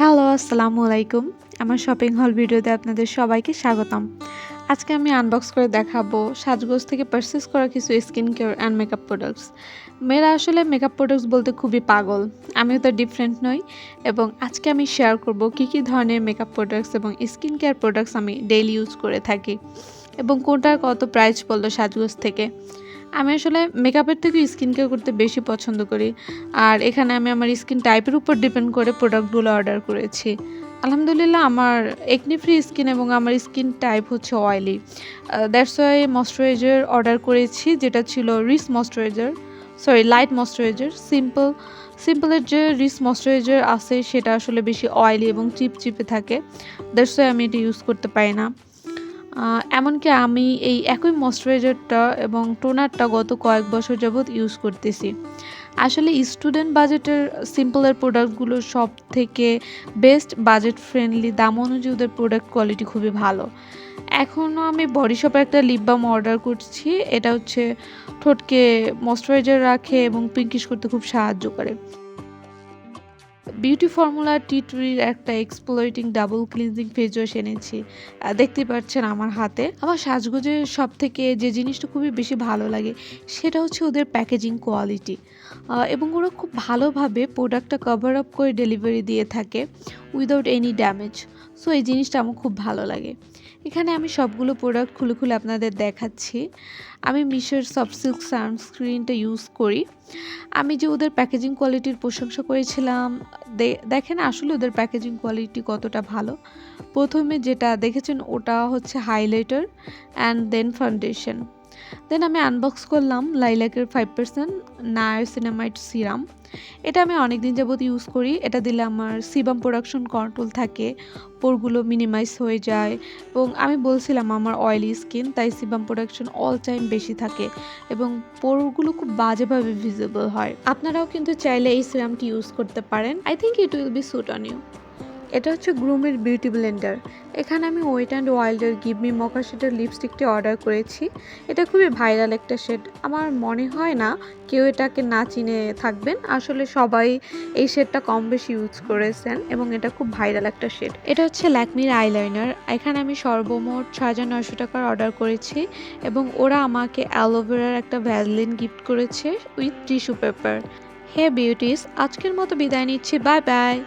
Hello, আসসালামু আলাইকুম। আমার শপিং হল ভিডিওতে আপনাদের সবাইকে স্বাগতম। আজকে আমি আনবক্স করে দেখাবো সাজগোজ থেকে পারচেজ করা কিছু skin care and makeup products. মেয়েরা আসলে মেকআপ প্রোডাক্টস বলতে খুবই পাগল। আমিও তো ডিফারেন্ট নই এবং আজকে আমি শেয়ার করব কী ধরনের মেকআপ প্রোডাক্টস এবং স্কিন কেয়ার প্রোডাক্টস আমি ডেইলি ইউজ করে থাকি এবং কোনটার কত প্রাইস পড়লো সাজগোজ থেকে। আমি আসলে মেকআপের থেকে স্কিন কেয়ার করতে বেশি পছন্দ করি। আর এখানে আমি আমার স্কিন টাইপের উপর ডিপেন্ড করে প্রোডাক্টগুলো অর্ডার করেছি। আলহামদুলিল্লাহ আমার একনি ফ্রি স্কিন এবং আমার স্কিন টাইপ হচ্ছে oily. That's why moisturiser order করেছি যেটা ছিল রিচ ময়েশ্চারাইজার, লাইট ময়েশ্চারাইজার। সিম্পলের যে রিচ ময়েশ্চারাইজার আছে সেটা আসলে বেশি অয়েলি এবং চিপচিপে থাকে। দ্যাটস ওয়াই আমি এটা ইউজ করতে পারি না। এমনকি আমি এই একই ময়েশ্চারাইজারটা এবং টোনারটা গত কয়েক বছর যাবৎ ইউজ করতেছি। আসলে স্টুডেন্ট বাজেটের সিম্পলের প্রোডাক্টগুলো সবথেকে বেস্ট, বাজেট ফ্রেন্ডলি, দাম অনুযায়ী ওদের প্রোডাক্ট কোয়ালিটি খুবই ভালো। এখনও আমি বডি শপে একটা লিপ বাম অর্ডার করছি। এটা হচ্ছে ঠোঁটকে ময়েশ্চারাইজার রাখে এবং পিঙ্কিশ করতে খুব সাহায্য করে। বিউটি ফর্মুলা টি ট্রির একটা exfoliating double cleansing face wash এনেছি। দেখতেই পাচ্ছেন আমার হাতে। আমার সাজগোজের সবথেকে যে জিনিসটা খুবই বেশি ভালো লাগে সেটা হচ্ছে ওদের প্যাকেজিং কোয়ালিটি, এবং ওরা খুব ভালোভাবে প্রোডাক্টটা কভার আপ করে ডেলিভারি দিয়ে থাকে উইদাউট এনি ড্যামেজ। সো এই জিনিসটা আমার খুব ভালো লাগে। এখানে আমি সবগুলো প্রোডাক্ট খুলে আপনাদের দেখাচ্ছি। আমি মিশোর সফট সিল্ক সানস্ক্রিনটা ইউজ করি। আমি যে ওদের প্যাকেজিং কোয়ালিটির প্রশংসা করেছিলাম, দেখেন আসলে ওদের প্যাকেজিং কোয়ালিটি কতটা ভালো। প্রথমে যেটা দেখেছেন ওটা হচ্ছে হাইলাইটার অ্যান্ড দেন ফাউন্ডেশন। দেন আমি আনবক্স করলাম লাইলাকের 5% নায়াসিনামাইড সিরাম। এটা আমি অনেক দিন যাবত ইউজ করি। এটা দিলে আমার সিবাম প্রোডাকশন কন্ট্রোল থাকে, পোরগুলো মিনিমাইজ হয়ে যায় এবং আমি বলছিলাম আমার অয়েলি স্কিন, তাই সিবাম প্রোডাকশন অল টাইম বেশি থাকে এবং পোরগুলো খুব বাজেভাবে ভিজিবল হয়। আপনারাও কিন্তু চাইলে এই সিরামটি ইউজ করতে পারেন। I think it will be suit on you. এটা হচ্ছে গ্লুমের বিউটি ব্লেন্ডার। এখানে আমি ওয়েট অ্যান্ড ওয়াইল্ডের গিভ মি মকা শেডের লিপস্টিকটি অর্ডার করেছি। এটা খুবই ভাইরাল একটা শেড। আমার মনে হয় না কেউ এটাকে না চিনে থাকবেন। আসলে সবাই এই শেডটা কম বেশি ইউজ করেছেন এবং এটা খুব ভাইরাল একটা শেড। এটা হচ্ছে ল্যাকমির আইলাইনার। এখানে আমি সর্বমোট ৬,৯০০ টাকার অর্ডার করেছি এবং ওরা আমাকে অ্যালোভেরার একটা ভ্যাসলিন গিফট করেছে with tissue paper. Hey beauties, আজকের মতো বিদায় নিচ্ছি। Bye by.